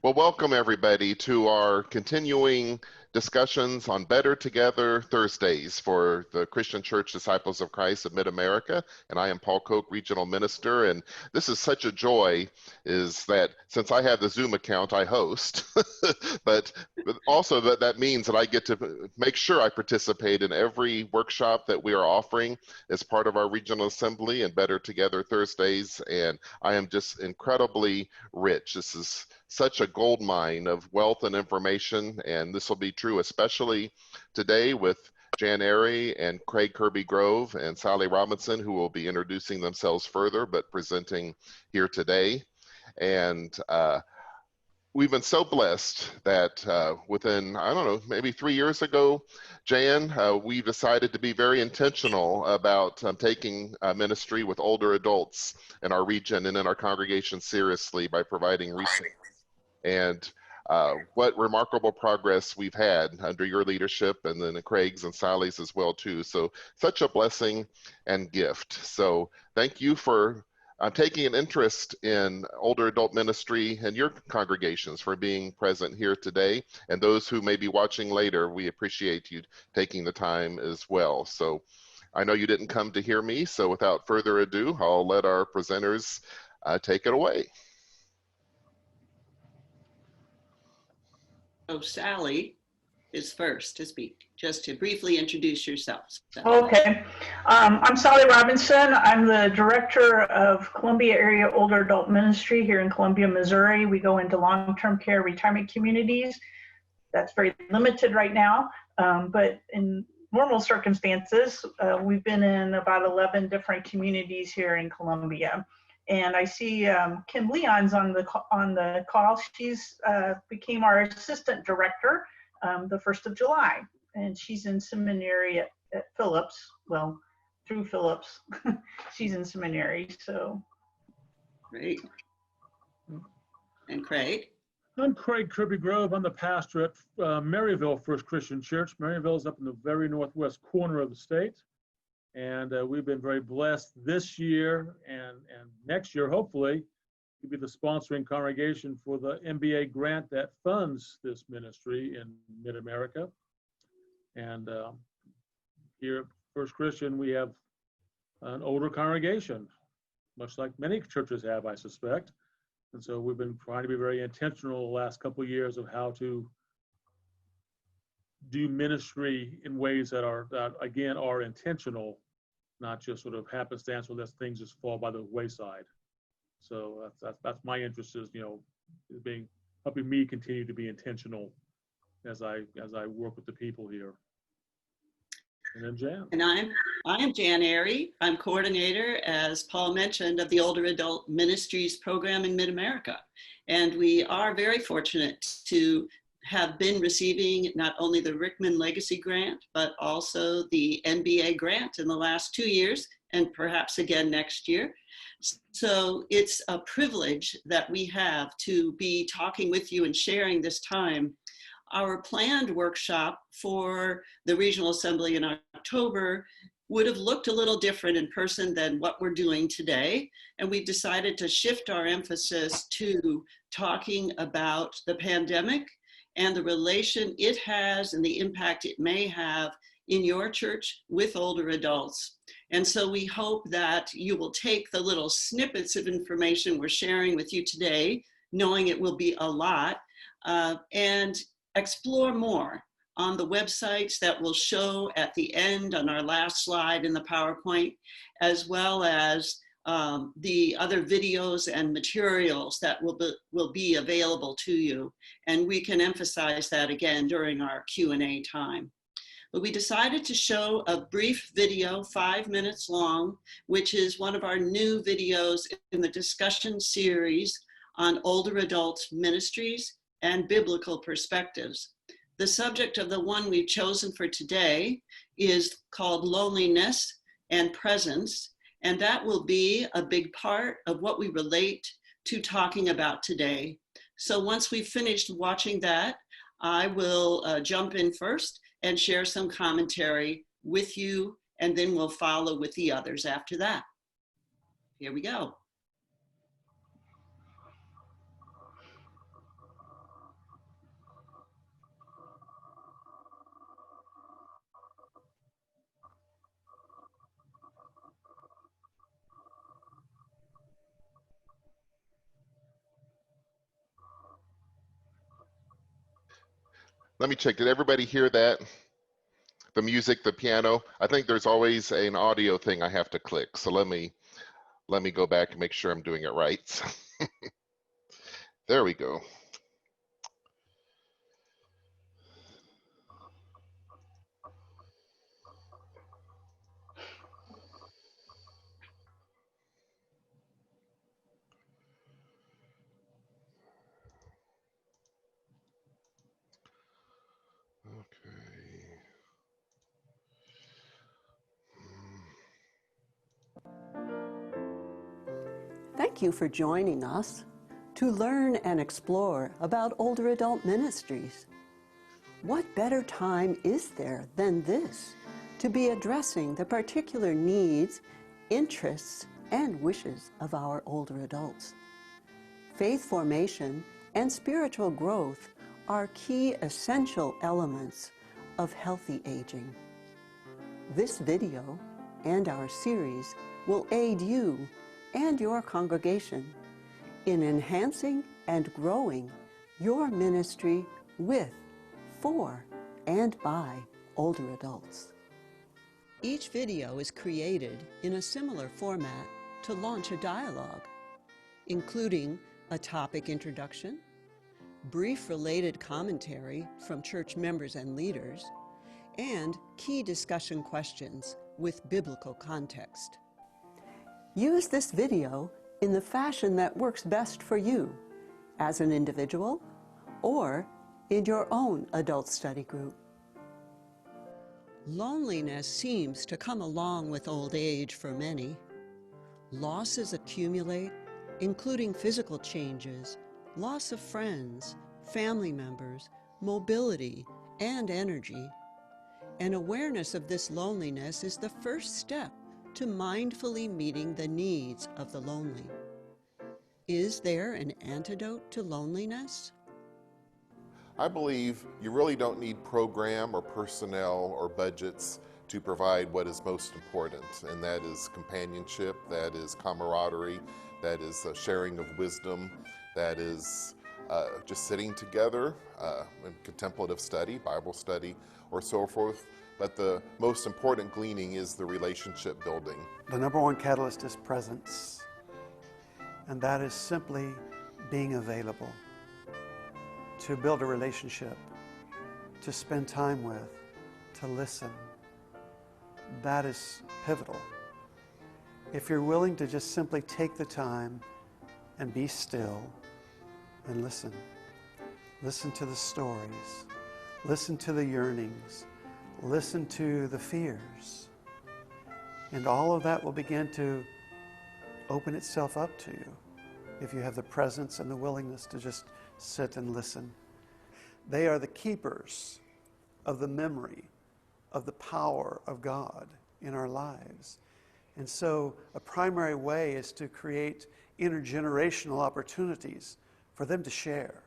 Well, welcome everybody to our continuing discussions on Better Together Thursdays for the Christian Church Disciples of Christ of Mid-America. And I am Paul Koch, Regional Minister. And this is such a joy is that since I have the Zoom account, I host, but also that means that I get to make sure I participate in every workshop that we are offering as part of our Regional Assembly and Better Together Thursdays. And I am just incredibly rich. This is such a gold mine of wealth and information, and this will be true especially today with Jan Aerie and Craig Kirby-Grove and Sally Robinson, who will be introducing themselves further but presenting here today. And we've been so blessed that within, I don't know, maybe 3 years ago, Jan, we decided to be very intentional about taking ministry with older adults in our region and in our congregation seriously by providing resources. And what remarkable progress we've had under your leadership, and then Craig's and Sally's as well too. So such a blessing and gift. So thank you for taking an interest in older adult ministry and your congregations, for being present here today. And those who may be watching later, we appreciate you taking the time as well. So I know you didn't come to hear me, so without further ado, I'll let our presenters take it away. So Sally is first to speak, just to briefly introduce yourself. Okay. I'm Sally Robinson. I'm the Director of Columbia Area Older Adult Ministry here in Columbia, Missouri. We go into long-term care retirement communities. That's very limited right now, but in normal circumstances, we've been in about 11 different communities here in Columbia. And I see Kim Leon's on the call. She's became our assistant director the 1st of July, and she's in seminary at Phillips. Well, through Phillips, she's in seminary. So great. And Craig. I'm Craig Kirby-Grove. I'm the pastor at Maryville First Christian Church. Maryville is up in the very northwest corner of the state. And we've been very blessed this year and next year, hopefully, to be the sponsoring congregation for the MBA grant that funds this ministry in Mid-America. And here at First Christian, we have an older congregation, much like many churches have, I suspect. And so we've been trying to be very intentional the last couple of years of how to do ministry in ways that again are intentional, not just sort of happenstance, or that things just fall by the wayside. So that's my interest, is helping me continue to be intentional as I work with the people here. And then Jan. And I am Jan Aerie. I'm coordinator, as Paul mentioned, of the Older Adult Ministries program in Mid-America. And we are very fortunate to have been receiving not only the Rickman Legacy Grant, but also the NBA grant in the last 2 years, and perhaps again next year. So it's a privilege that we have to be talking with you and sharing this time. Our planned workshop for the Regional Assembly in October would have looked a little different in person than what we're doing today. And we decided to shift our emphasis to talking about the pandemic and the relation it has and the impact it may have in your church with older adults. And so we hope that you will take the little snippets of information we're sharing with you today, knowing it will be a lot, and explore more on the websites that will show at the end on our last slide in the PowerPoint, as well as the other videos and materials that will be available to you. And we can emphasize that again during our Q&A time. But we decided to show a brief video, 5 minutes long, which is one of our new videos in the discussion series on older adult ministries and biblical perspectives. The subject of the one we've chosen for today is called Loneliness and Presence, and that will be a big part of what we relate to talking about today. So once we've finished watching that, I will jump in first and share some commentary with you, and then we'll follow with the others after that. Here we go. Let me check. Did everybody hear that? The music, the piano? I think there's always an audio thing I have to click. So let me go back and make sure I'm doing it right. There we go. Okay. Thank you for joining us to learn and explore about older adult ministries. What better time is there than this to be addressing the particular needs, interests, and wishes of our older adults? Faith formation and spiritual growth are key essential elements of healthy aging. This video and our series will aid you and your congregation in enhancing and growing your ministry with, for, and by older adults. Each video is created in a similar format to launch a dialogue, including a topic introduction, brief related commentary from church members and leaders, and key discussion questions with biblical context. Use this video in the fashion that works best for you as an individual or in your own adult study group. Loneliness seems to come along with old age for many. Losses accumulate, including physical changes, loss of friends, family members, mobility, and energy. An awareness of this loneliness is the first step to mindfully meeting the needs of the lonely. Is there an antidote to loneliness? I believe you really don't need program or personnel or budgets to provide what is most important, and that is companionship, that is camaraderie, that is sharing of wisdom, that is just sitting together in contemplative study, Bible study, or so forth. But the most important gleaning is the relationship building. The number one catalyst is presence, and that is simply being available to build a relationship, to spend time with, to listen. That is pivotal. If you're willing to just simply take the time and be still and listen. Listen to the stories. Listen to the yearnings. Listen to the fears. And all of that will begin to open itself up to you if you have the presence and the willingness to just sit and listen. They are the keepers of the memory of the power of God in our lives. And so a primary way is to create intergenerational opportunities for them to share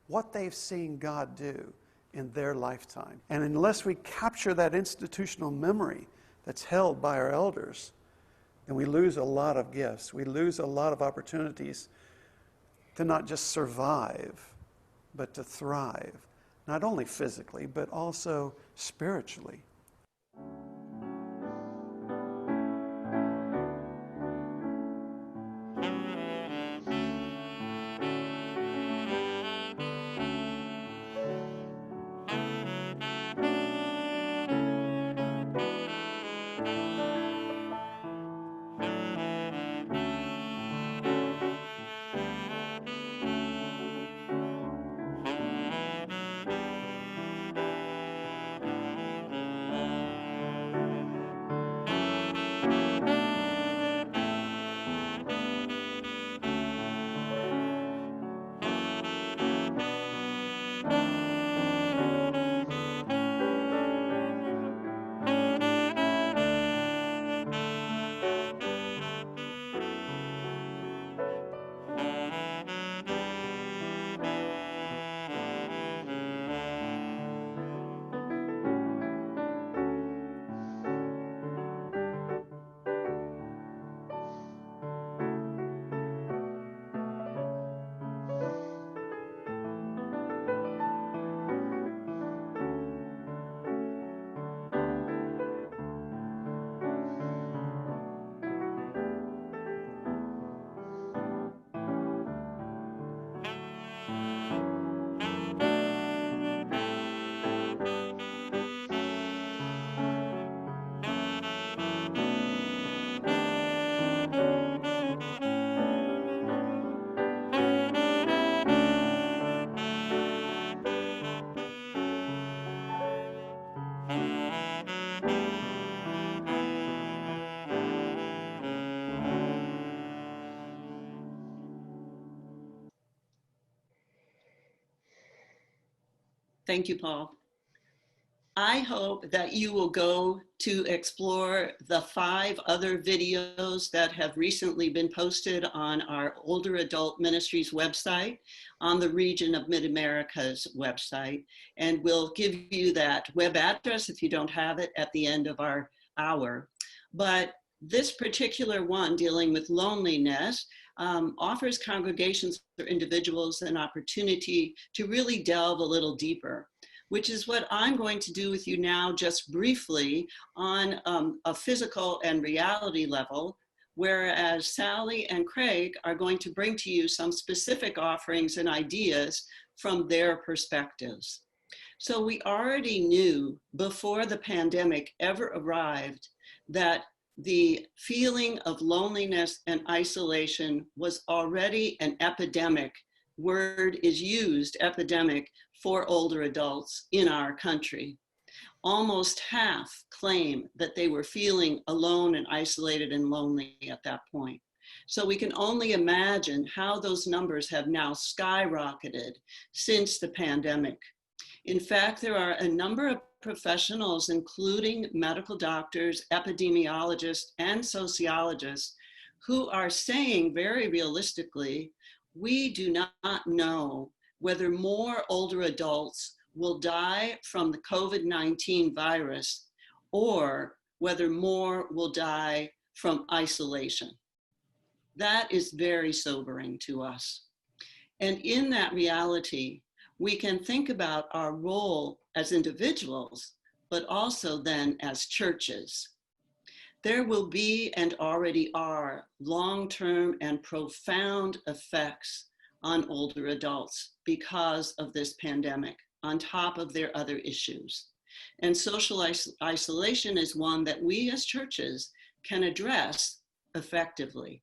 what they've seen God do in their lifetime. And unless we capture that institutional memory that's held by our elders, then we lose a lot of gifts. We lose a lot of opportunities to not just survive, but to thrive, not only physically, but also spiritually. Thank you, Paul. I hope that you will go to explore the 5 other videos that have recently been posted on our Older Adult Ministries website, on the Region of Mid-America's website. And we'll give you that web address if you don't have it at the end of our hour. But this particular one, dealing with loneliness, offers congregations or individuals an opportunity to really delve a little deeper, which is what I'm going to do with you now, just briefly on a physical and reality level, whereas Sally and Craig are going to bring to you some specific offerings and ideas from their perspectives. So we already knew before the pandemic ever arrived that the feeling of loneliness and isolation was already an epidemic. Word is used, epidemic, for older adults in our country. Almost half claim that they were feeling alone and isolated and lonely at that point. So we can only imagine how those numbers have now skyrocketed since the pandemic. In fact, there are a number of professionals, including medical doctors, epidemiologists, and sociologists, who are saying very realistically, we do not know whether more older adults will die from the COVID-19 virus or whether more will die from isolation. That is very sobering to us. And in that reality, we can think about our role as individuals, but also then as churches. There will be and already are long-term and profound effects on older adults because of this pandemic, on top of their other issues. And social isolation is one that we as churches can address effectively.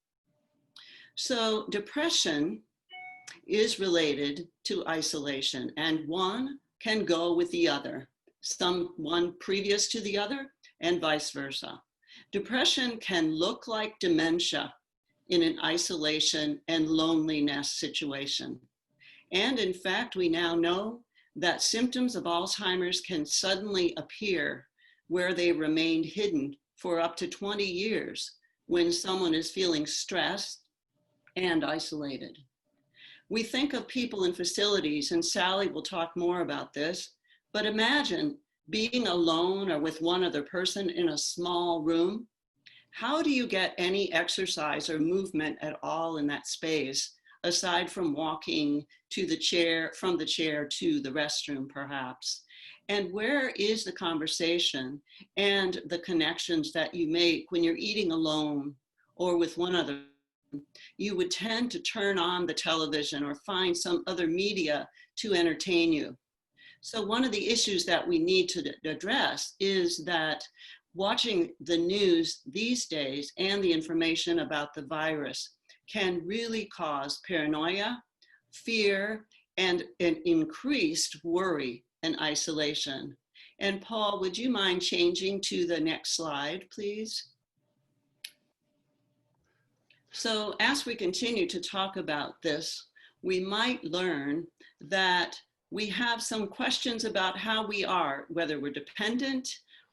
So depression is related to isolation, and one can go with the other, one previous to the other, and vice versa. Depression can look like dementia in an isolation and loneliness situation. And in fact, we now know that symptoms of Alzheimer's can suddenly appear where they remained hidden for up to 20 years when someone is feeling stressed and isolated. We think of people in facilities, and Sally will talk more about this, but imagine being alone or with one other person in a small room. How do you get any exercise or movement at all in that space, aside from walking to the chair, from the chair to the restroom perhaps? And where is the conversation and the connections that you make when you're eating alone or with one other? You would tend to turn on the television or find some other media to entertain you. So one of the issues that we need to address is that watching the news these days and the information about the virus can really cause paranoia, fear, and an increased worry and isolation. And Paul, would you mind changing to the next slide, please? So as we continue to talk about this, we might learn that we have some questions about how we are, whether we're dependent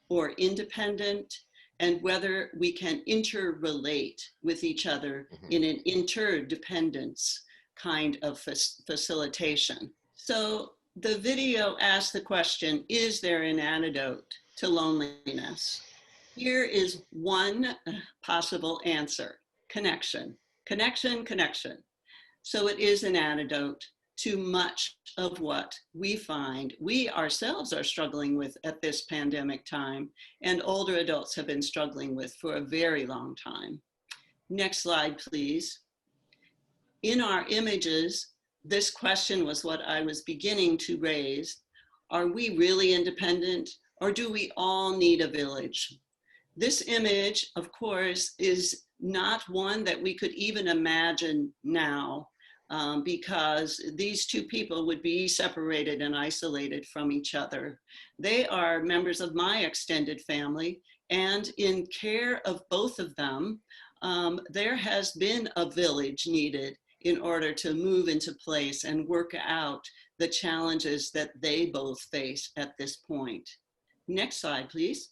or independent, and whether we can interrelate with each other in an interdependence kind of facilitation. So the video asks the question, is there an antidote to loneliness? Here is one possible answer. Connection, connection, connection. So it is an antidote to much of what we find we ourselves are struggling with at this pandemic time, and older adults have been struggling with for a very long time. Next slide, please. In our images, this question was what I was beginning to raise. Are we really independent, or do we all need a village? This image, of course, is not one that we could even imagine now, because these two people would be separated and isolated from each other. They are members of my extended family, and in care of both of them, there has been a village needed in order to move into place and work out the challenges that they both face at this point. Next slide, please.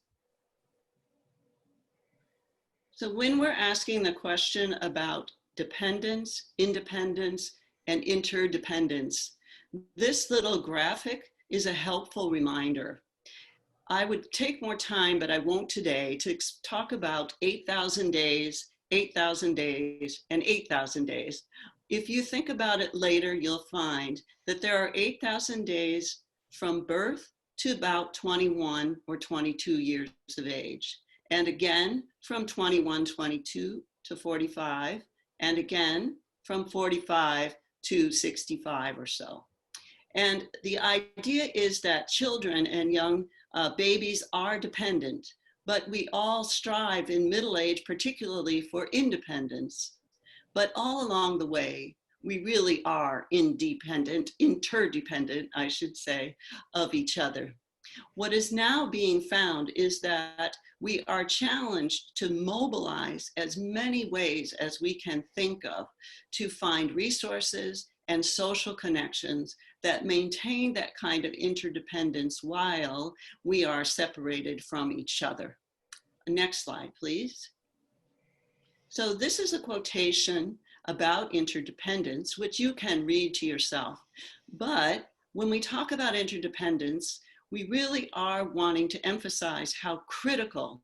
So when we're asking the question about dependence, independence, and interdependence, this little graphic is a helpful reminder. I would take more time, but I won't today, to talk about 8,000 days, 8,000 days, and 8,000 days. If you think about it later, you'll find that there are 8,000 days from birth to about 21 or 22 years of age. And again, from 21, 22 to 45, and again, from 45 to 65 or so. And the idea is that children and young babies are dependent, but we all strive in middle age, particularly for independence. But all along the way, we really are interdependent, I should say, of each other. What is now being found is that we are challenged to mobilize as many ways as we can think of to find resources and social connections that maintain that kind of interdependence while we are separated from each other. Next slide, please. So this is a quotation about interdependence, which you can read to yourself. But when we talk about interdependence, we really are wanting to emphasize how critical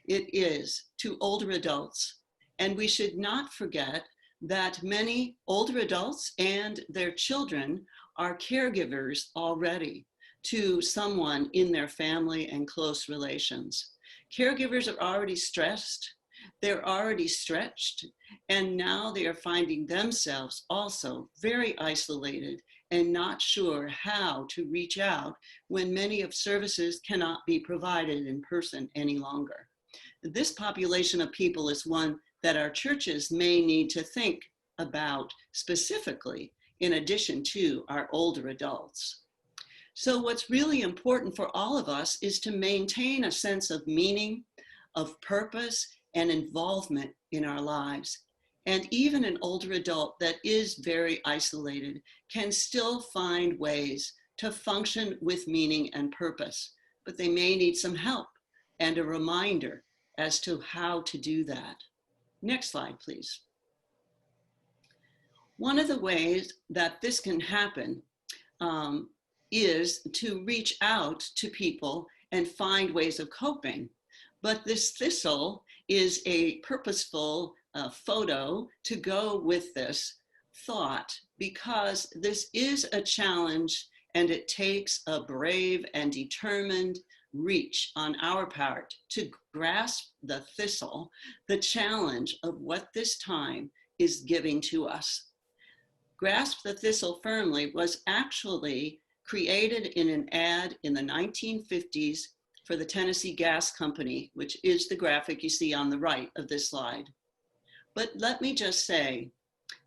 it is to older adults. And we should not forget that many older adults and their children are caregivers already to someone in their family and close relations. Caregivers are already stressed, they're already stretched, and now they are finding themselves also very isolated and not sure how to reach out when many of services cannot be provided in person any longer. This population of people is one that our churches may need to think about specifically in addition to our older adults. So what's really important for all of us is to maintain a sense of meaning, of purpose, and involvement in our lives. And even an older adult that is very isolated can still find ways to function with meaning and purpose, but they may need some help and a reminder as to how to do that. Next slide, please. One of the ways that this can happen is to reach out to people and find ways of coping. But this thistle is a purposeful photo to go with this thought, because this is a challenge and it takes a brave and determined reach on our part to grasp the thistle, the challenge of what this time is giving to us. Grasp the Thistle Firmly was actually created in an ad in the 1950s for the Tennessee Gas Company, which is the graphic you see on the right of this slide. But let me just say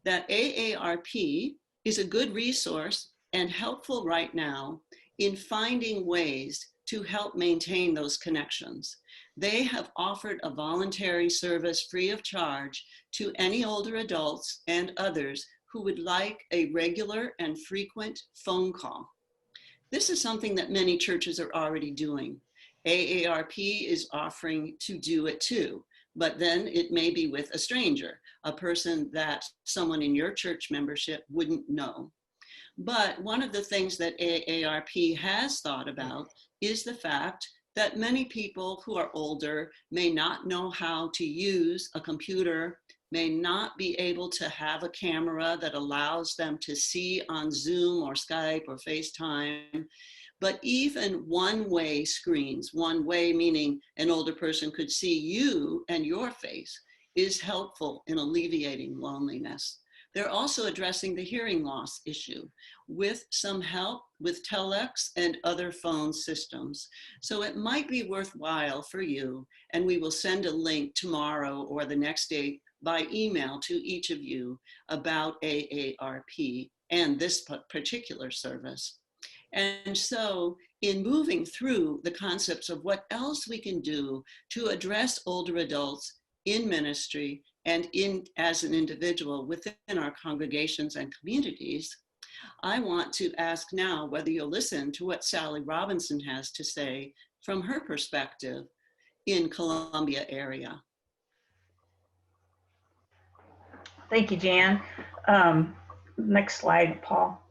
that AARP is a good resource and helpful right now in finding ways to help maintain those connections. They have offered a voluntary service free of charge to any older adults and others who would like a regular and frequent phone call. This is something that many churches are already doing. AARP is offering to do it too, but then it may be with a stranger, a person that someone in your church membership wouldn't know. But one of the things that AARP has thought about is the fact that many people who are older may not know how to use a computer, may not be able to have a camera that allows them to see on Zoom or Skype or FaceTime. But even one-way screens, one way meaning an older person could see you and your face, is helpful in alleviating loneliness. They're also addressing the hearing loss issue with some help with telex and other phone systems. So it might be worthwhile for you, and we will send a link tomorrow or the next day by email to each of you about AARP and this particular service. And so in moving through the concepts of what else we can do to address older adults in ministry and as an individual within our congregations and communities, I want to ask now whether you'll listen to what Sally Robinson has to say from her perspective in Columbia area. Thank you, Jan. Next slide, Paul.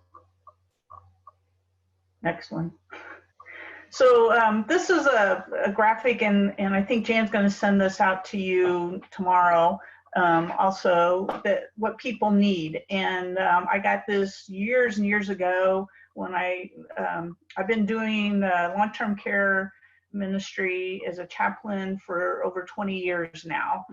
Next one. So this is a graphic, and I think Jan's going to send this out to you tomorrow. Also, that what people need, and I got this years and years ago when I've been doing long-term care ministry as a chaplain for over 20 years now.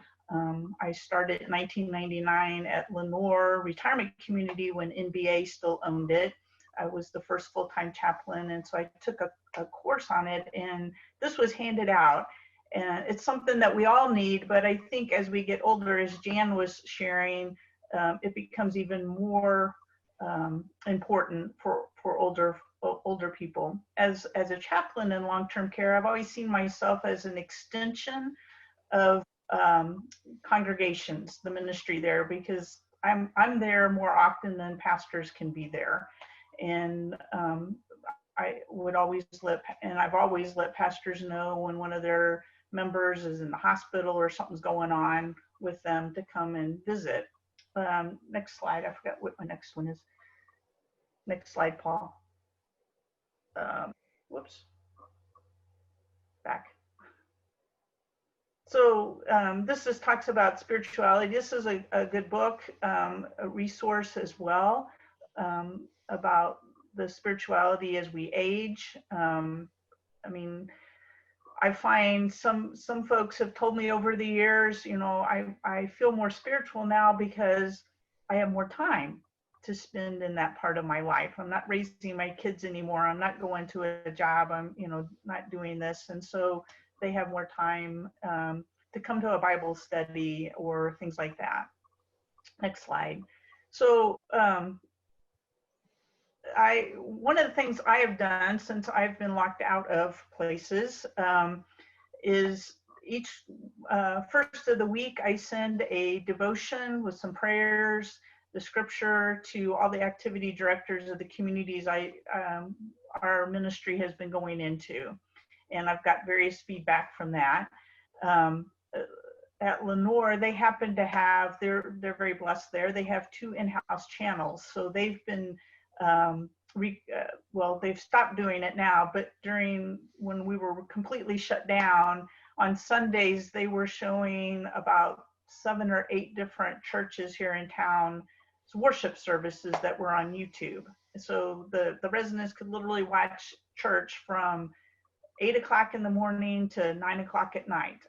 I started in 1999 at Lenore Retirement Community when NBA still owned it. I was the first full-time chaplain, and so I took a course on it, and this was handed out. And it's something that we all need, but I think as we get older, as Jan was sharing, it becomes even more important for older people. As a chaplain in long-term care, I've always seen myself as an extension of congregations, the ministry there, because I'm there more often than pastors can be there. And I would always I've always let pastors know when one of their members is in the hospital or something's going on with them to come and visit. Next slide. I forgot what my next one is. Next slide, Paul. Whoops. Back. So this talks about spirituality. This is a good book, a resource as well, about the spirituality as we age. I mean, I find some folks have told me over the years, you know, I feel more spiritual now because I have more time to spend in that part of my life. I'm not raising my kids anymore. I'm not going to a job. I'm, you know, not doing this. And so they have more time to come to a Bible study or things like that. Next slide. So one of the things I have done since I've been locked out of places is each first of the week I send a devotion with some prayers, the scripture to all the activity directors of the communities our ministry has been going into, and I've got various feedback from that. At Lenore, they happen to have, they're very blessed there. They have 2 in-house channels, so they've been well, they've stopped doing it now, but when we were completely shut down, on Sundays, they were showing about 7 or 8 different churches here in town, worship services that were on YouTube. So the residents could literally watch church from 8 o'clock in the morning to 9 o'clock at night.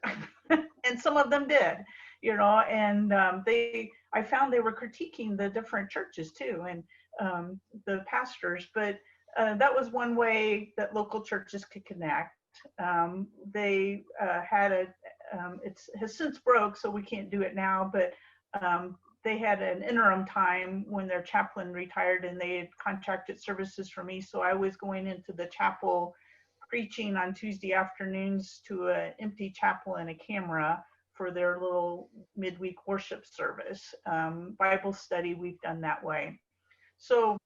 And some of them did, you know, and I found they were critiquing the different churches too, and the pastors, but that was one way that local churches could connect. They had it has since broke, so we can't do it now, but they had an interim time when their chaplain retired, and they had contracted services for me, so I was going into the chapel preaching on Tuesday afternoons to an empty chapel and a camera for their little midweek worship service. Bible study, we've done that way. So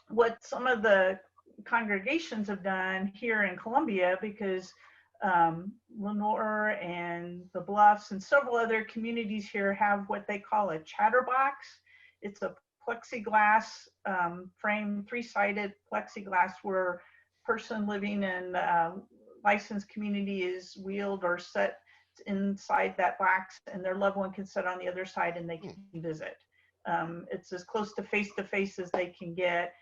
what some of the congregations have done here in Columbia, because Lenore and the Bluffs and several other communities here have what they call a chatterbox. It's a plexiglass frame, 3-sided plexiglass, where person living in licensed community is wheeled or set inside that box, and their loved one can sit on the other side and they can visit. It's as close to face as they can get.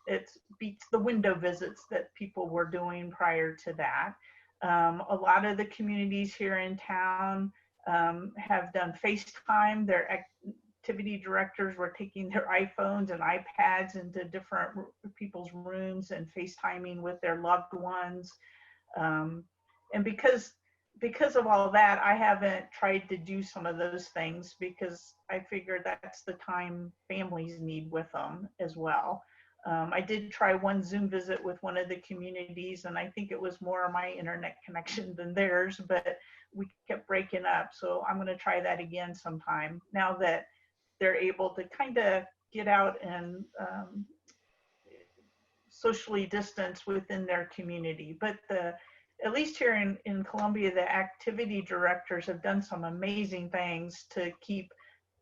It beats the window visits that people were doing prior to that. A lot of the communities here in town have done FaceTime. Their activity directors were taking their iPhones and iPads into different people's rooms and FaceTiming with their loved ones. And because of all of that, I haven't tried to do some of those things, because I figure that's the time families need with them as well. I did try one Zoom visit with one of the communities, and I think it was more my internet connection than theirs, but we kept breaking up. So I'm going to try that again sometime now that they're able to kind of get out and socially distance within their community. But at least here in Columbia, the activity directors have done some amazing things to keep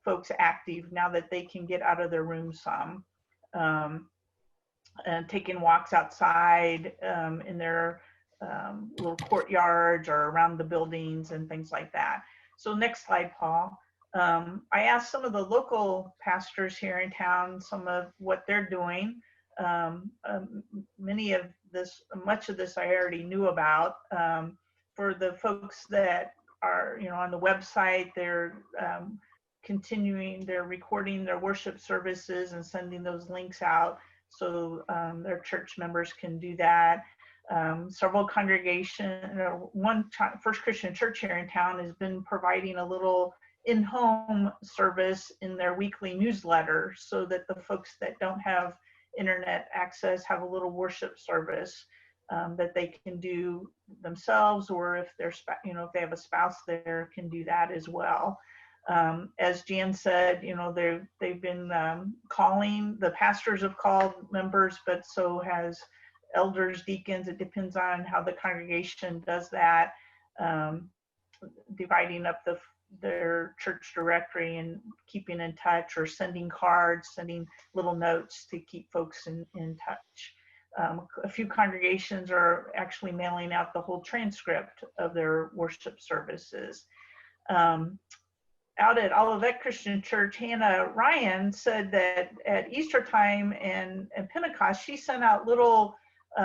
folks active now that they can get out of their room some. And taking walks outside in their little courtyards or around the buildings and things like that. So next slide, Paul. I asked some of the local pastors here in town some of what they're doing. Much of this I already knew about. For the folks that are, on the website, they're they're recording their worship services and sending those links out so their church members can do that. Several First Christian Church here in town has been providing a little in-home service in their weekly newsletter so that the folks that don't have internet access have a little worship service that they can do themselves, or if they're, if they have a spouse there, can do that as well. As Jan said, they've been calling, the pastors have called members, but so has elders, deacons. It depends on how the congregation does that, dividing up their church directory and keeping in touch, or sending cards, sending little notes to keep folks in touch. A few congregations are actually mailing out the whole transcript of their worship services. Out at Olivet Christian Church, Hannah Ryan said that at Easter time and Pentecost, she sent out little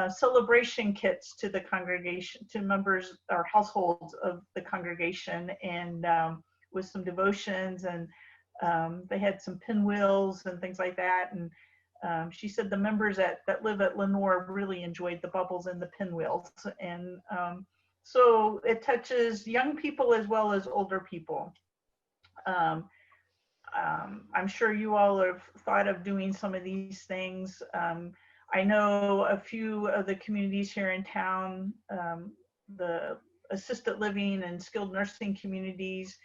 celebration kits to the congregation, to members or households of the congregation, and with some devotions, and they had some pinwheels and things like that. And she said the members that live at Lenore really enjoyed the bubbles and the pinwheels. And so it touches young people as well as older people. I'm sure you all have thought of doing some of these things. I know a few of the communities here in town, the assisted living and skilled nursing communities,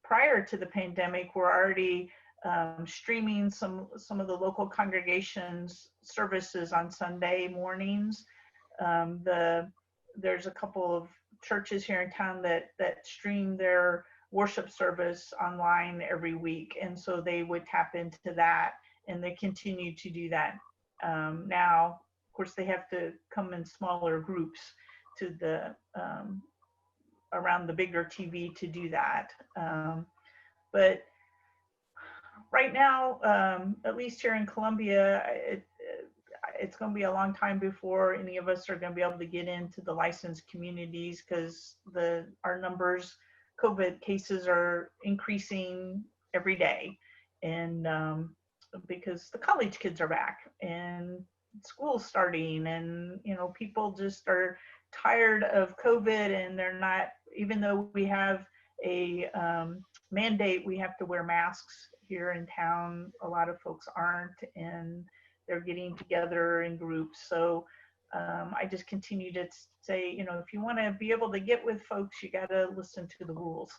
prior to the pandemic, were already streaming some of the local congregations' services on Sunday mornings. There's a couple of churches here in town that stream their worship service online every week, and so they would tap into that, and they continue to do that. Now, of course, they have to come in smaller groups to the around the bigger TV to do that. But right now, at least here in Columbia, it's going to be a long time before any of us are going to be able to get into the licensed communities, because our numbers, COVID cases, are increasing every day, and because the college kids are back and school's starting, and people just are tired of COVID, and they're not, even though we have a mandate, we have to wear masks here in town, a lot of folks aren't, and they're getting together in groups. So I just continue to say, if you want to be able to get with folks, you got to listen to the rules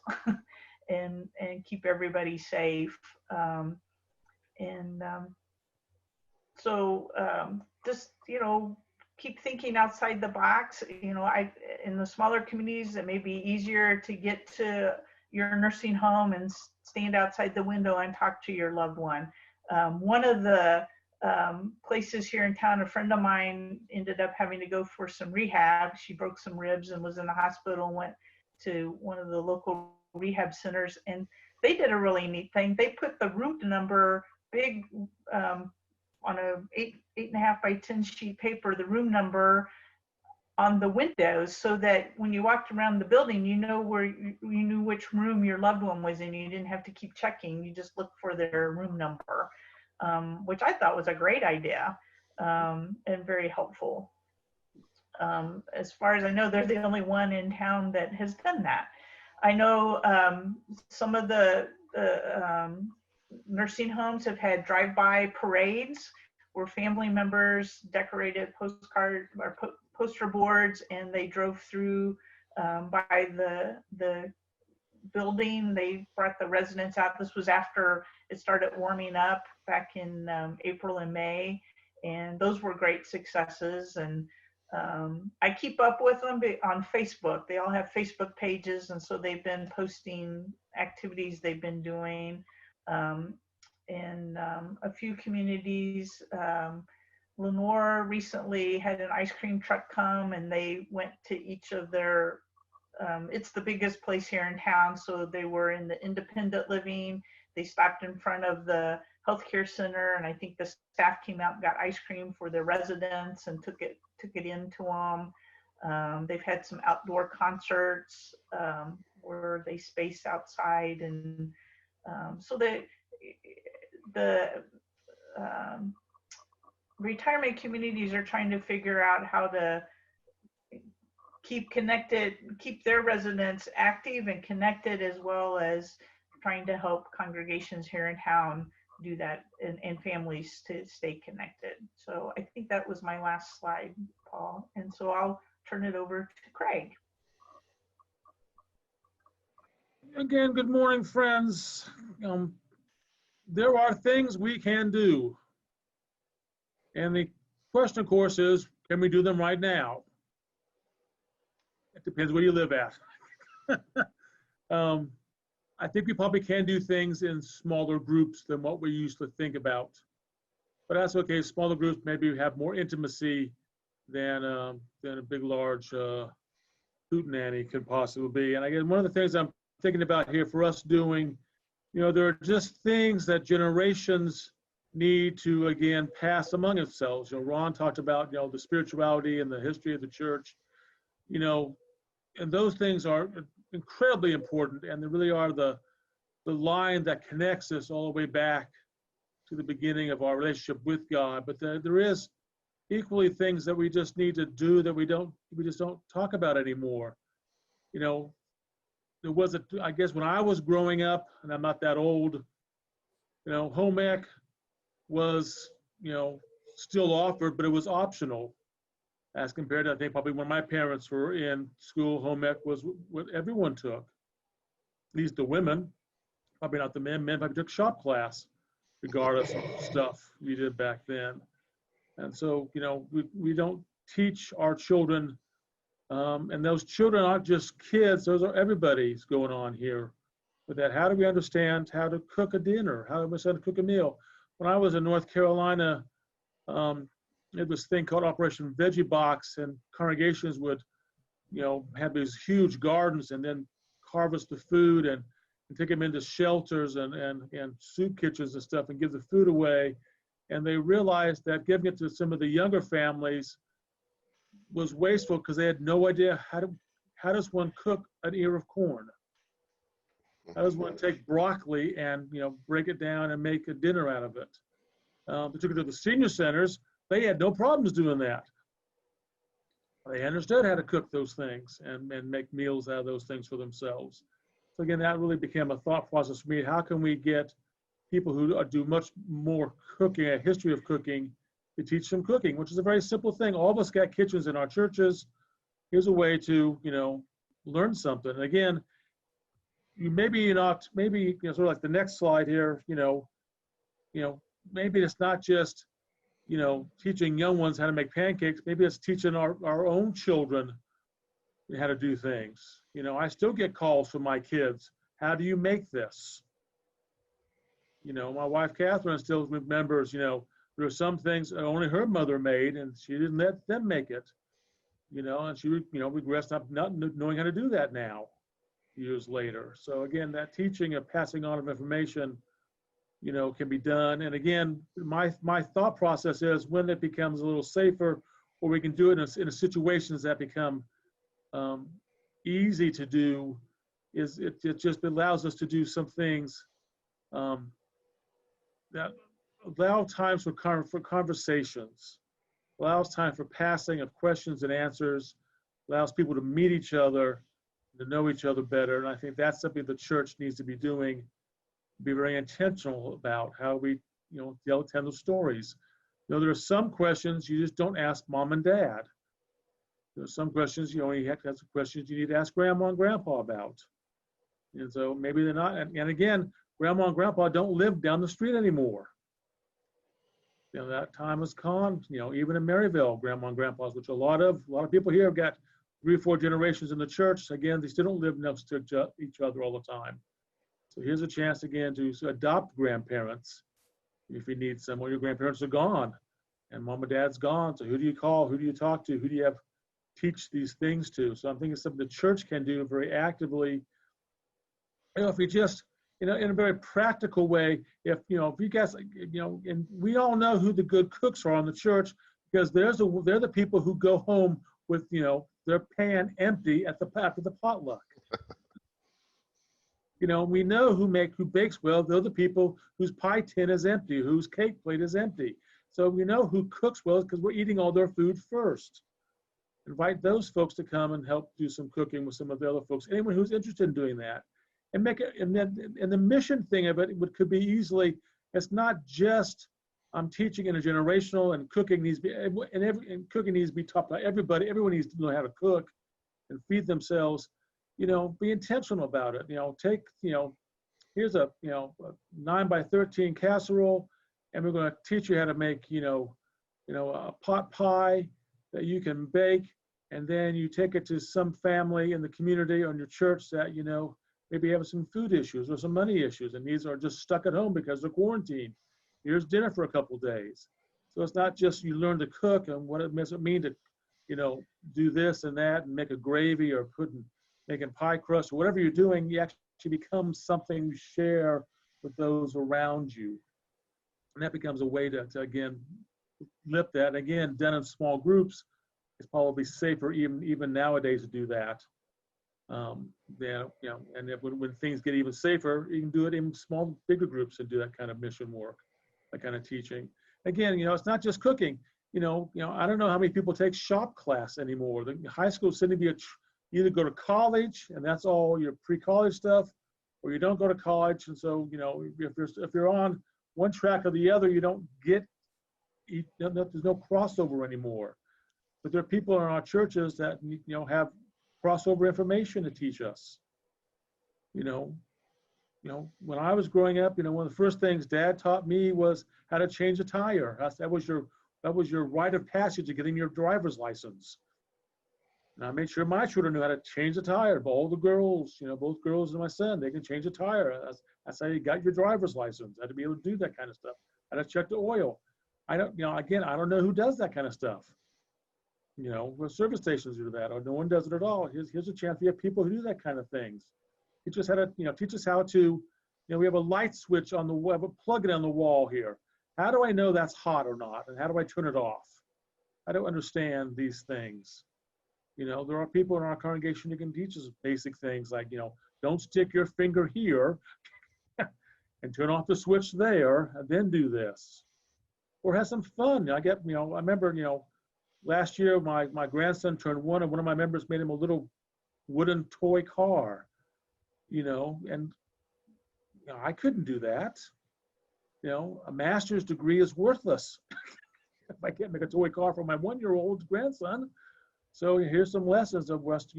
and keep everybody safe. So just, keep thinking outside the box. In the smaller communities, it may be easier to get to your nursing home and stand outside the window and talk to your loved one. One of the places here in town, a friend of mine ended up having to go for some rehab. She broke some ribs and was in the hospital, and went to one of the local rehab centers, and they did a really neat thing. They put the room number big on a 8.5 by 10 sheet paper, the room number on the windows, so that when you walked around the building, you knew which room your loved one was in. You didn't have to keep checking. You just looked for their room number, which I thought was a great idea and very helpful. As far as I know, they're the only one in town that has done that. I know some of the nursing homes have had drive-by parades where family members decorated postcard or poster boards, and they drove through by the building. They brought the residents out. This was after it started warming up back in April and May, and those were great successes. And I keep up with them on Facebook. They all have Facebook pages, and so they've been posting activities they've been doing. In a few communities, Lenore recently had an ice cream truck come, and they went to each of their it's the biggest place here in town, so they were in the independent living. They stopped in front of the healthcare center, and I think the staff came out and got ice cream for their residents and took it into them. They've had some outdoor concerts where they space outside, and so the retirement communities are trying to figure out how to keep their residents active and connected, as well as trying to help congregations here in town do that, and families to stay connected. So I think that was my last slide, Paul. And so I'll turn it over to Craig. Again, good morning, friends. There are things we can do. And the question, of course, is, can we do them right now? It depends where you live at. I think we probably can do things in smaller groups than what we used to think about. But that's okay. Smaller groups maybe have more intimacy than a big, large hootenanny could possibly be. And I guess one of the things I'm thinking about here for us doing, there are just things that generations need to, again, pass among themselves. Ron talked about, the spirituality and the history of the church, and those things are incredibly important, and they really are the line that connects us all the way back to the beginning of our relationship with God. But there is equally things that we just need to do that we just don't talk about anymore. There was I guess when I was growing up, and I'm not that old, home ec was, still offered, but it was optional as compared to, I think, probably when my parents were in school. Home ec was what everyone took, at least the women, probably not the men. Men probably took shop class, regardless of stuff we did back then. And so, we don't teach our children, and those children aren't just kids, those are everybody's going on here with that. How do we understand how to cook a dinner? How do we understand how to cook a meal? When I was in North Carolina, there was this thing called Operation Veggie Box, and congregations would, have these huge gardens and then harvest the food and take them into shelters and soup kitchens and stuff and give the food away. And they realized that giving it to some of the younger families was wasteful because they had no idea how does one cook an ear of corn? How does one take broccoli and break it down and make a dinner out of it? They took it to the senior centers. They had no problems doing that. They understood how to cook those things and make meals out of those things for themselves. So again, that really became a thought process for me. How can we get people who do much more cooking, a history of cooking, to teach them cooking, which is a very simple thing. All of us got kitchens in our churches. Here's a way to, learn something. And again, maybe sort of like the next slide here, maybe it's not just, teaching young ones how to make pancakes. Maybe it's teaching our own children how to do things. I still get calls from my kids. How do you make this? My wife, Catherine, still remembers, there are some things only her mother made, and she didn't let them make it, and she, regrets not knowing how to do that now, years later. So again, that teaching and passing on of information, can be done. And again, my thought process is when it becomes a little safer, or we can do it in situations that become easy to do, is it just allows us to do some things that allow times for conversations, allows time for passing of questions and answers, allows people to meet each other, to know each other better. And I think that's something the church needs to be doing, be very intentional about how we, tell the stories. There are some questions you just don't ask mom and dad. There are some questions you have to ask questions you need to ask grandma and grandpa about. And so maybe they're not, and again, grandma and grandpa don't live down the street anymore. That time is gone. Even in Maryville, grandma and grandpas, which a lot of people here have got 3 or 4 generations in the church. Again, they still don't live next to each other all the time. So here's a chance again to adopt grandparents if you need some. Well, your grandparents are gone and mom and dad's gone. So who do you call? Who do you talk to? Who do you have teach these things to? So I'm thinking something the church can do very actively. If we just, in a very practical way, if you guys, and we all know who the good cooks are in the church, because they're the people who go home with, their pan empty after the potluck. We know who bakes well. They're the people whose pie tin is empty, whose cake plate is empty. So we know who cooks well because we're eating all their food first. Invite those folks to come and help do some cooking with some of the other folks. Anyone who's interested in doing that, and make it. And the mission thing of it could be easily. It's not just I'm teaching intergenerational, and cooking needs to be cooking needs to be taught by everybody. Everyone needs to know how to cook and feed themselves. Be intentional about it. Take, here's a 9 by 13 casserole, and we're going to teach you how to make, a pot pie that you can bake, and then you take it to some family in the community or in your church that, maybe have some food issues or some money issues, and these are just stuck at home because they're quarantined. Here's dinner for a couple days. So it's not just you learn to cook and what it mean to, do this and that and make a gravy or making pie crust or whatever you're doing. You actually become something you share with those around you. And that becomes a way to again, lift that. Again, done in small groups, it's probably safer even nowadays to do that. And when things get even safer, you can do it in bigger groups and do that kind of mission work, that kind of teaching. Again, it's not just cooking. I don't know how many people take shop class anymore. The high school is sending you either go to college and that's all your pre-college stuff, or you don't go to college. And so, if you're on one track or the other, you don't there's no crossover anymore. But there are people in our churches that, have crossover information to teach us. When I was growing up, one of the first things Dad taught me was how to change a tire. That was your rite of passage to getting your driver's license. And I made sure my children knew how to change the tire. But all the girls, both girls and my son, they can change a tire. That's how you got your driver's license. I had to be able to do that kind of stuff. I had to check the oil. I don't know who does that kind of stuff. Where service stations do that, or no one does it at all. Here's a chance. We have people who do that kind of things. Teach us how to, we have a light switch on the web, plug it on the wall here. How do I know that's hot or not? And how do I turn it off? I don't understand these things. There are people in our congregation who can teach us basic things like, don't stick your finger here and turn off the switch there and then do this. Or have some fun. I remember, last year my grandson turned 1 and one of my members made him a little wooden toy car, and I couldn't do that. A master's degree is worthless if I can't make a toy car for my 1-year-old grandson. So here's some lessons of West,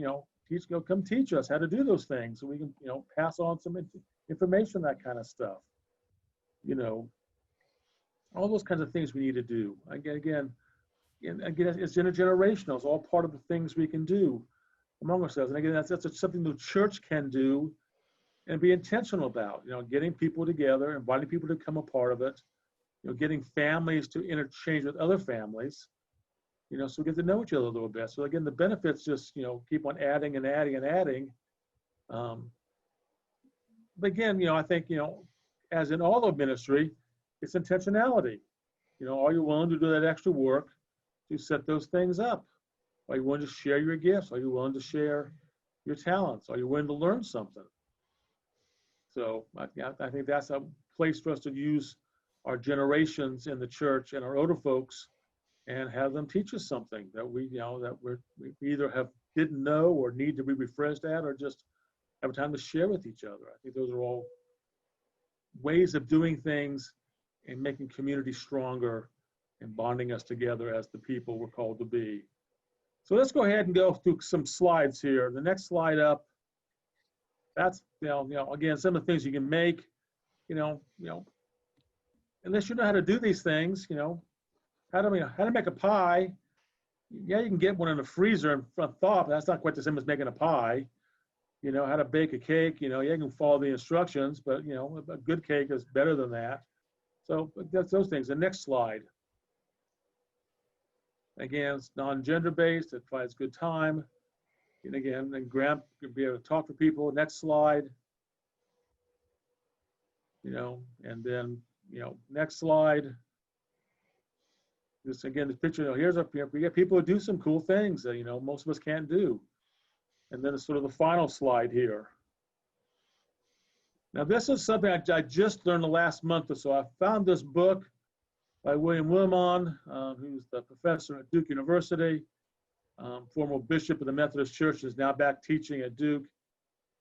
come teach us how to do those things so we can, pass on some information, that kind of stuff. All those kinds of things we need to do. Again, it's intergenerational. It's all part of the things we can do among ourselves. And again, that's something the church can do and be intentional about, getting people together, inviting people to become a part of it, getting families to interchange with other families, so we get to know each other a little bit. So again, the benefits just, keep on adding and adding and adding. But again, I think, as in all of ministry, it's intentionality. Are you willing to do that extra work to set those things up? Are you willing to share your gifts? Are you willing to share your talents? Are you willing to learn something? So I think that's a place for us to use our generations in the church and our older folks and have them teach us something that we either didn't know or need to be refreshed at, or just have time to share with each other. I think those are all ways of doing things and making community stronger and bonding us together as the people we're called to be. So let's go ahead and go through some slides here. The next slide up, that's, again, some of the things you can make, unless you know how to do these things, how to make a pie. Yeah, you can get one in the freezer and thaw, but that's not quite the same as making a pie. How to bake a cake, you can follow the instructions, but a good cake is better than that. So that's those things. The next slide. Again, it's non-gender based, it provides good time. And again, and Graham can be able to talk to people. Next slide. And then, next slide. This again, the picture, we get people who do some cool things that, most of us can't do. And then it's sort of the final slide here. Now, this is something I just learned the last month or so. I found this book by William Willimon, who's the professor at Duke University, former bishop of the Methodist Church, is now back teaching at Duke.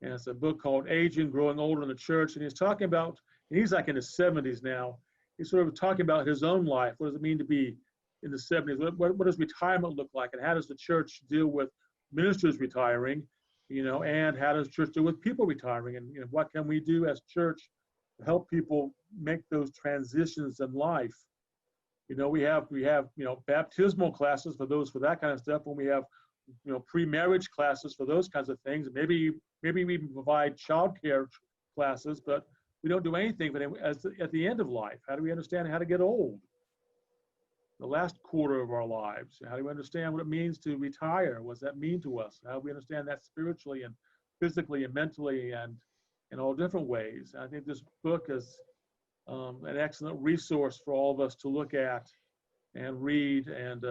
And it's a book called Aging, Growing Older in the Church. And he's talking about, and he's like in his 70s now, he's sort of talking about his own life. What does it mean to be in the 70s? What does retirement look like? And how does the church deal with ministers retiring, and how does church deal with people retiring? And what can we do as church to help people make those transitions in life? We have baptismal classes for that kind of stuff, and we have pre-marriage classes for those kinds of things. Maybe we even provide childcare classes, but we don't do anything at the end of life. How do we understand how to get old? The last quarter of our lives. How do we understand what it means to retire? What does that mean to us? How do we understand that spiritually and physically and mentally and in all different ways? I think this book is an excellent resource for all of us to look at and read, and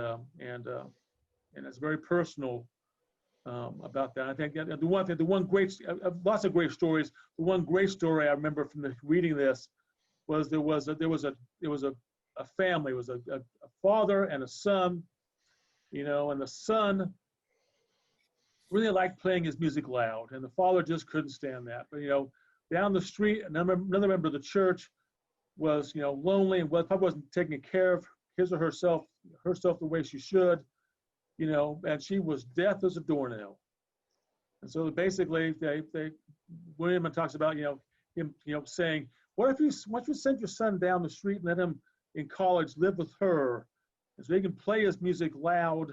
it's very personal about that. I think the one great, lots of great stories. The one great story I remember from reading this was there was a family. It was a father and a son, and the son really liked playing his music loud, and the father just couldn't stand that. But down the street, another member of the church was lonely and probably wasn't taking care of his or herself the way she should, and she was deaf as a doornail. And so basically, William talks about him saying, why don't you send your son down the street and let him in college live with her, and so he can play his music loud,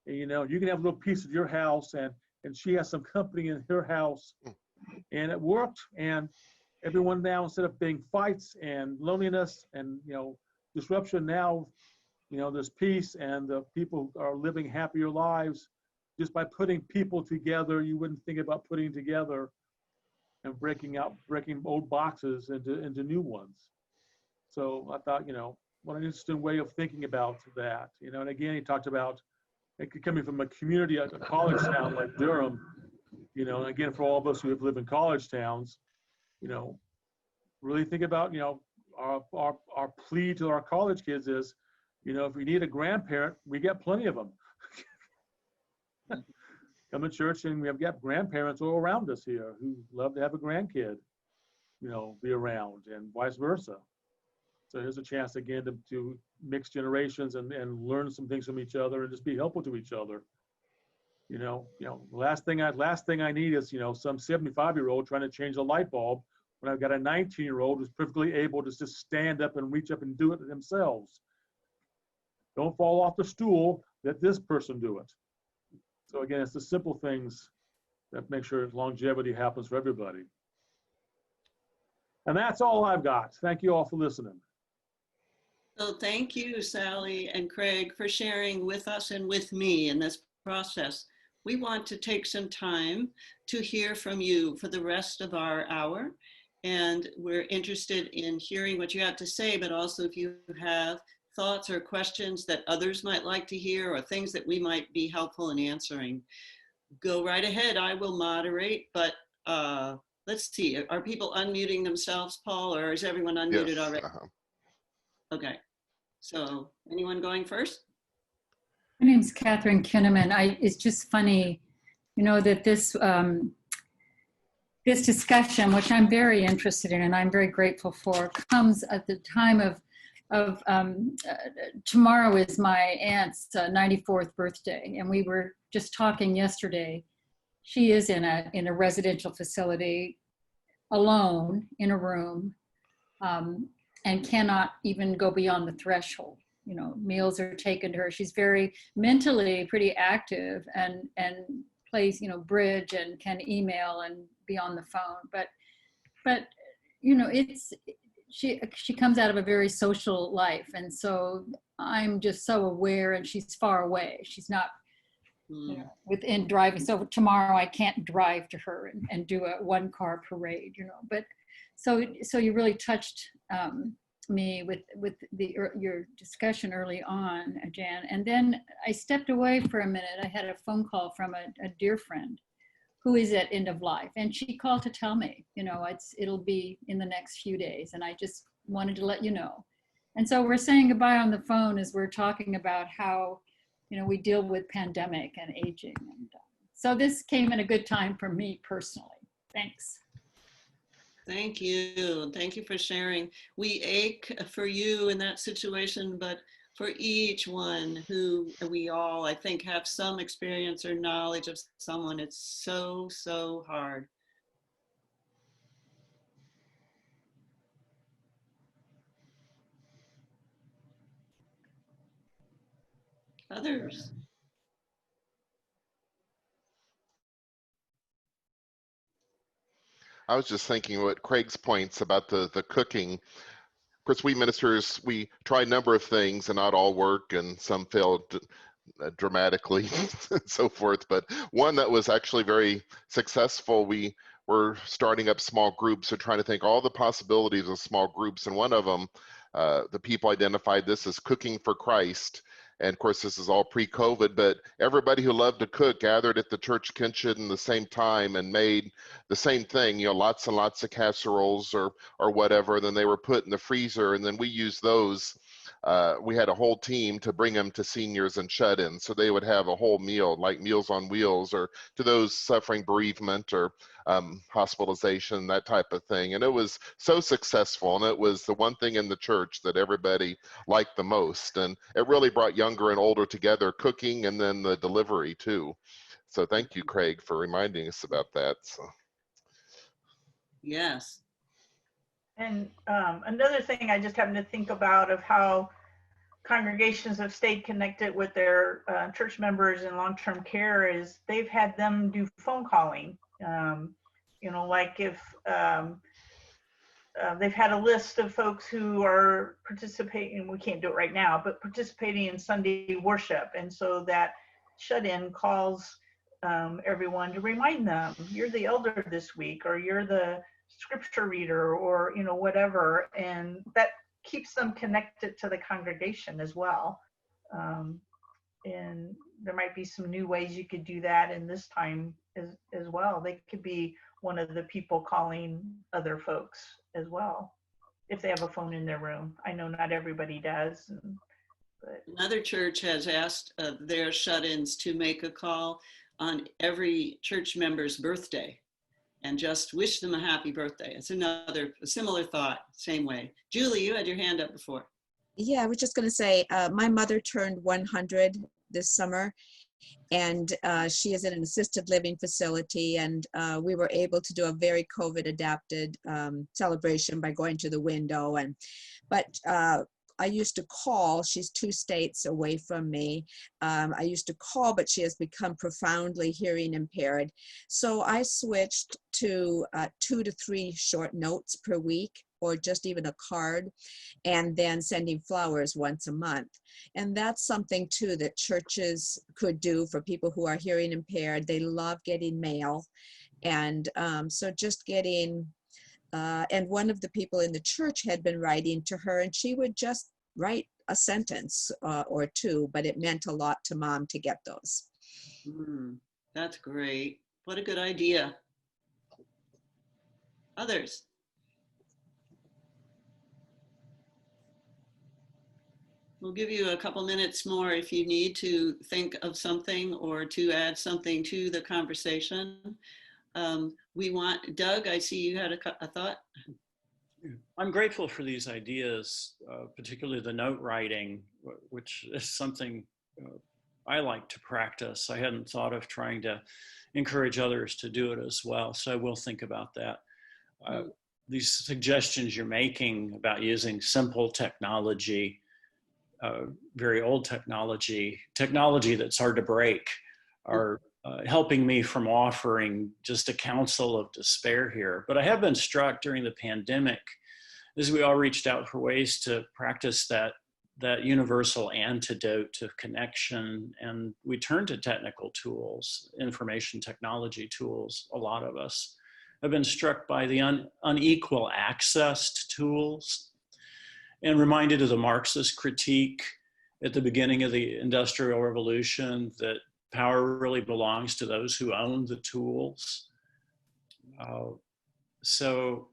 and you can have a little piece of your house, and she has some company in her house. And it worked, and everyone now, instead of being fights and loneliness and disruption, now there's peace, and the people are living happier lives just by putting people together. You wouldn't think about putting together and breaking old boxes into new ones. So I thought, what an interesting way of thinking about that. And again, he talked about coming from a community, a college town like Durham, and again, for all of us who have lived in college towns, really think about, our plea to our college kids is, if we need a grandparent, we get plenty of them. Come to church, and we have got grandparents all around us here who love to have a grandkid, be around, and vice versa. So here's a chance again to mix generations and learn some things from each other and just be helpful to each other. Last thing I need is some 75-year-old trying to change a light bulb when I've got a 19-year-old who's perfectly able to just stand up and reach up and do it themselves. Don't fall off the stool. Let this person do it. So again, it's the simple things that make sure longevity happens for everybody. And that's all I've got. Thank you all for listening. So thank you, Sally and Craig, for sharing with us and with me in this process. We want to take some time to hear from you for the rest of our hour. And we're interested in hearing what you have to say, but also if you have thoughts or questions that others might like to hear or things that we might be helpful in answering, go right ahead. I will moderate, but let's see. Are people unmuting themselves, Paul, or is everyone unmuted already? Okay. So anyone going first? My name's Catherine Kinnaman. It's just funny, that this this discussion, which I'm very interested in and I'm very grateful for, comes at the time of tomorrow is my aunt's 94th birthday, and we were just talking yesterday. She is in a residential facility, alone in a room, and cannot even go beyond the threshold. You know, meals are taken to her. She's very mentally pretty active and plays, you know, bridge and can email and be on the phone. But you know, she comes out of a very social life, and so I'm just so aware, and she's far away. She's not, you know, within driving. So tomorrow I can't drive to her and do a 1-car parade, you know. But so you really touched me with your discussion early on, Jan. And then I stepped away for a minute. I had a phone call from a dear friend who is at end of life, and she called to tell me, you know, it'll be in the next few days, and I just wanted to let you know. And so we're saying goodbye on the phone as we're talking about how, you know, we deal with pandemic and aging. And so this came at a good time for me personally. Thanks. Thank you. Thank you for sharing. We ache for you in that situation, but for each one who we all, I think, have some experience or knowledge of someone, it's so, so hard. Others. I was just thinking what Craig's points about the cooking. Of course, we ministers, we try a number of things and not all work, and some fail dramatically and so forth. But one that was actually very successful, we were starting up small groups and trying to think all the possibilities of small groups. And one of them, the people identified this as Cooking for Christ. And of course, this is all pre-COVID, but everybody who loved to cook gathered at the church kitchen the same time and made the same thing, you know, lots and lots of casseroles or whatever. Then they were put in the freezer, and then we used those. We had a whole team to bring them to seniors and shut-ins, so they would have a whole meal, like Meals on Wheels, or to those suffering bereavement or hospitalization, that type of thing. And it was so successful, and it was the one thing in the church that everybody liked the most. And it really brought younger and older together, cooking and then the delivery too. So thank you, Craig, for reminding us about that. So. Yes. And another thing I just happened to think about of how congregations have stayed connected with their church members in long-term care is they've had them do phone calling. You know, like if they've had a list of folks who are participating, we can't do it right now, but participating in Sunday worship. And so that shut-in calls everyone to remind them, you're the elder this week, or you're the scripture reader, or, you know, whatever. And that keeps them connected to the congregation as well. And there might be some new ways you could do that in this time as well. They could be one of the people calling other folks as well, if they have a phone in their room. I know not everybody does. But another church has asked their shut-ins to make a call on every church member's birthday and just wish them a happy birthday. It's a similar thought, same way. Julie, you had your hand up before. Yeah, I was just going to say, my mother turned 100 this summer, and she is in an assisted living facility, and we were able to do a very COVID adapted celebration by going to the window. But I used to call. She's 2 states away from me. I used to call, but she has become profoundly hearing impaired. So I switched to 2 to 3 short notes per week, or just even a card, and then sending flowers once a month. And that's something too that churches could do for people who are hearing impaired. They love getting mail. And so just getting, and one of the people in the church had been writing to her, and she would just write a sentence or 2, but it meant a lot to Mom to get those. That's great. What a good idea. Others? We'll give you a couple minutes more if you need to think of something or to add something to the conversation. We want, Doug, I see you had a thought. I'm grateful for these ideas, particularly the note writing, which is something I like to practice. I hadn't thought of trying to encourage others to do it as well, so I will think about that. These suggestions you're making about using simple technology, very old technology that's hard to break, are helping me from offering just a counsel of despair here. But I have been struck during the pandemic as we all reached out for ways to practice that universal antidote to connection, and we turned to technical tools, information technology tools. A lot of us have been struck by the unequal access to tools, and reminded of the Marxist critique at the beginning of the Industrial Revolution that power really belongs to those who own the tools. So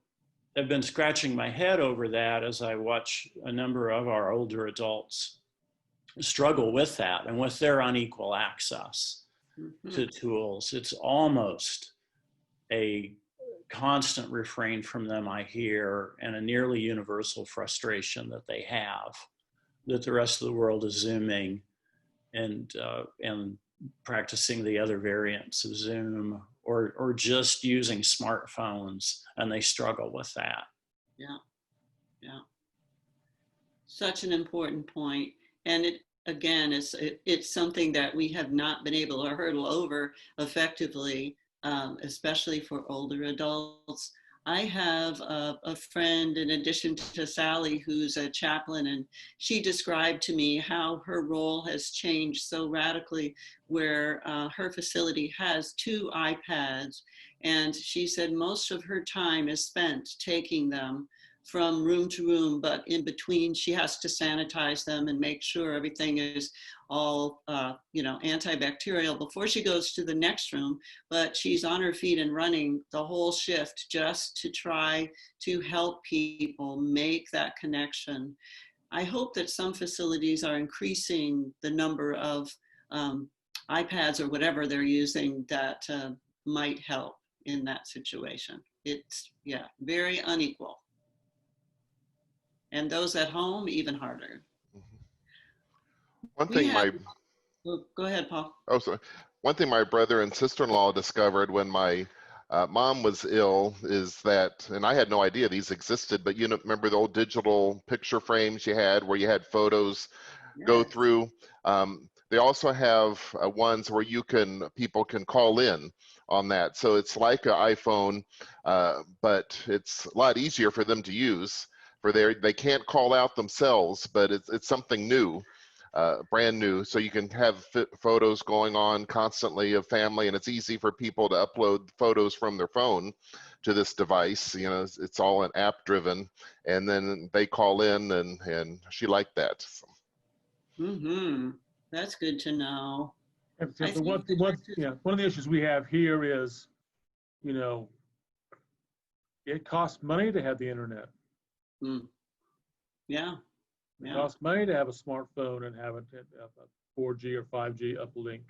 I've been scratching my head over that as I watch a number of our older adults struggle with that and with their unequal access to tools. It's almost a constant refrain from them, I hear, and a nearly universal frustration that they have, that the rest of the world is Zooming and practicing the other variants of Zoom, or just using smartphones, and they struggle with that. Yeah, yeah. Such an important point. And it, again, it's something that we have not been able to hurdle over effectively, especially for older adults. I have a friend, in addition to Sally, who's a chaplain, and she described to me how her role has changed so radically, where her facility has 2 iPads, and she said most of her time is spent taking them from room to room, but in between she has to sanitize them and make sure everything is all antibacterial before she goes to the next room. But she's on her feet and running the whole shift just to try to help people make that connection. I hope that some facilities are increasing the number of iPads or whatever they're using that might help in that situation. It's, yeah, very unequal. And those at home, even harder. One thing go ahead, Paul. Oh, sorry. One thing my brother and sister-in-law discovered when my mom was ill is that, and I had no idea these existed, but remember the old digital picture frames you had where you had photos go through? They also have ones where people can call in on that. So it's like an iPhone, but it's a lot easier for them to use. They can't call out themselves, but it's something new, brand new. So you can have photos going on constantly of family, and it's easy for people to upload photos from their phone to this device. It's all an app driven, and then they call in, and she liked that. So. That's good to know. One of the issues we have here is, it costs money to have the internet. Yeah. It costs money to have a smartphone and have a 4G or 5G uplink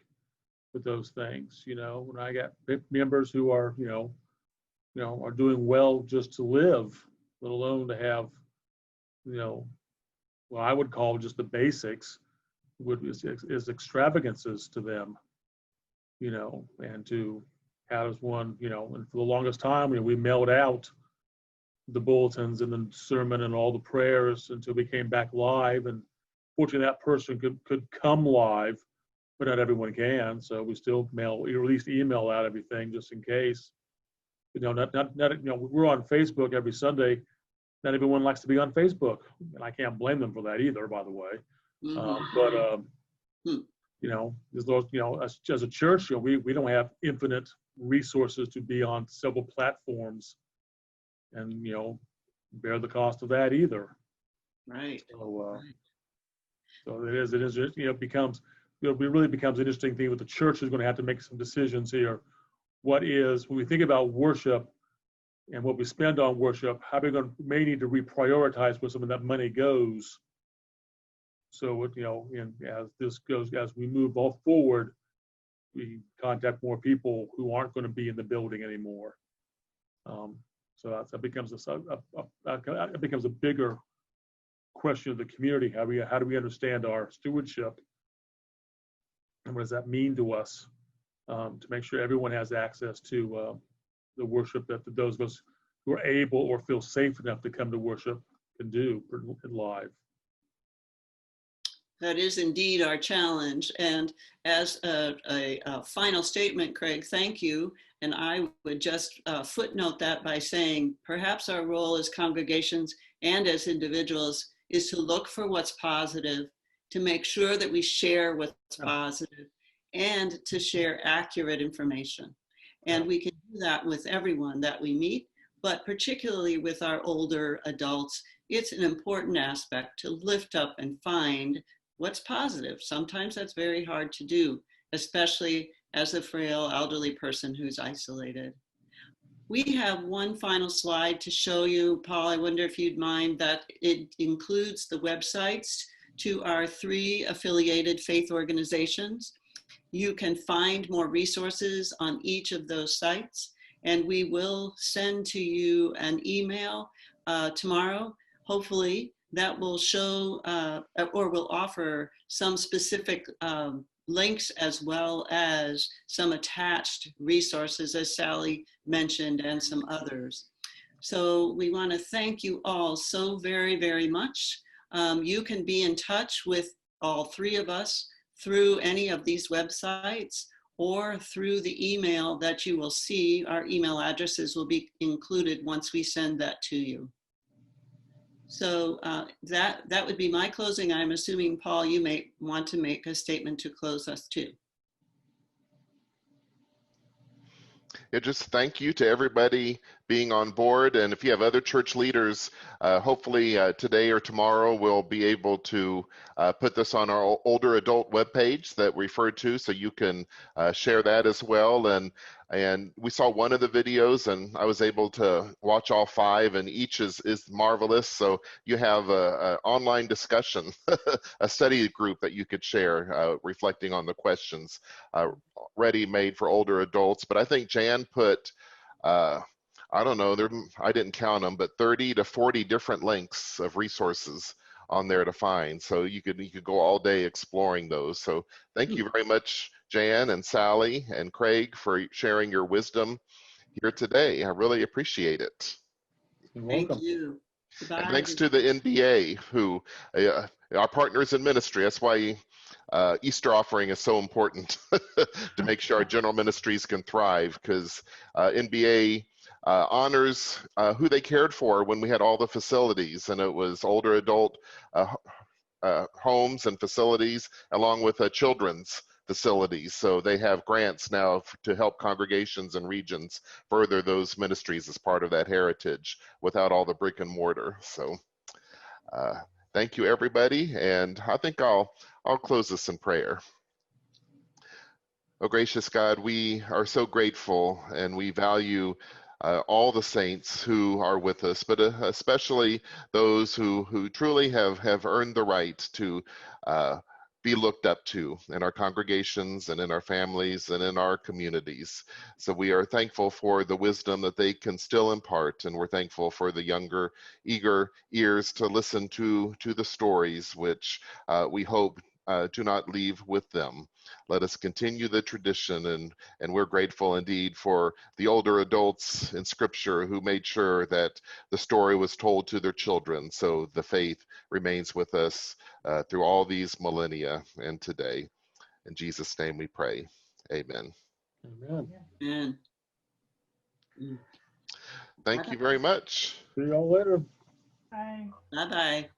with those things. When I got members who are, are doing well just to live, let alone to have, what I would call just the basics, is extravagances to them, and to have one, and for the longest time, we mailed out the bulletins and the sermon and all the prayers until we came back live. And fortunately, that person could come live, but not everyone can. So we still or at least email out everything just in case. We're on Facebook every Sunday. Not everyone likes to be on Facebook, and I can't blame them for that either, by the way. There's those, as a church, we don't have infinite resources to be on several platforms and bear the cost of that either. Right. So it really becomes an interesting thing with the church is going to have to make some decisions here. When we think about worship and what we spend on worship, how we may need to reprioritize where some of that money goes. So as we move all forward, we contact more people who aren't going to be in the building anymore. So that becomes it becomes a bigger question of the community. How do we understand our stewardship, and what does that mean to us, to make sure everyone has access to the worship that those of us who are able or feel safe enough to come to worship can do live. That is indeed our challenge. And as a final statement, Craig, thank you. And I would just footnote that by saying perhaps our role as congregations and as individuals is to look for what's positive, to make sure that we share what's positive, and to share accurate information. And we can do that with everyone that we meet, but particularly with our older adults. It's an important aspect to lift up and find what's positive. Sometimes that's very hard to do, especially as a frail elderly person who's isolated. We have one final slide to show you, Paul. I wonder if you'd mind that it includes the websites to our 3 affiliated faith organizations. You can find more resources on each of those sites, and we will send to you an email tomorrow, hopefully, that will show or will offer some specific links as well as some attached resources, as Sally mentioned, and some others. So we want to thank you all so very, very much. You can be in touch with all 3 of us through any of these websites or through the email that you will see. Our email addresses will be included once we send that to you. So that would be my closing. I'm assuming, Paul, you may want to make a statement to close us too. Yeah, just thank you to everybody being on board. And if you have other church leaders, hopefully today or tomorrow we'll be able to put this on our older adult webpage that we referred to, so you can share that as well. And we saw one of the videos, and I was able to watch all 5, and each is marvelous. So you have an online discussion, a study group that you could share, reflecting on the questions, ready-made for older adults. But I think Jan put, I don't know, I didn't count them, but 30 to 40 different links of resources on there to find. So you could go all day exploring those. So thank you very much, Jan and Sally and Craig, for sharing your wisdom here today. I really appreciate it. You're welcome. Thank you. Goodbye. And thanks to the NBA, who our partners in ministry. That's why Easter offering is so important to make sure our general ministries can thrive, because NBA honors who they cared for when we had all the facilities, and it was older adult homes and facilities, along with children's facilities. So they have grants now to help congregations and regions further those ministries as part of that heritage without all the brick and mortar. So thank you, everybody. And I think I'll close this in prayer. Oh, gracious God, we are so grateful, and we value all the saints who are with us, but especially those who truly have earned the right to be looked up to in our congregations and in our families and in our communities. So we are thankful for the wisdom that they can still impart, and we're thankful for the younger, eager ears to listen to the stories, which we hope do not leave with them. Let us continue the tradition, and we're grateful indeed for the older adults in Scripture who made sure that the story was told to their children, so the faith remains with us through all these millennia and today. In Jesus' name we pray. Amen. Amen. Amen. Thank you very much. See y'all later. Bye. Bye-bye.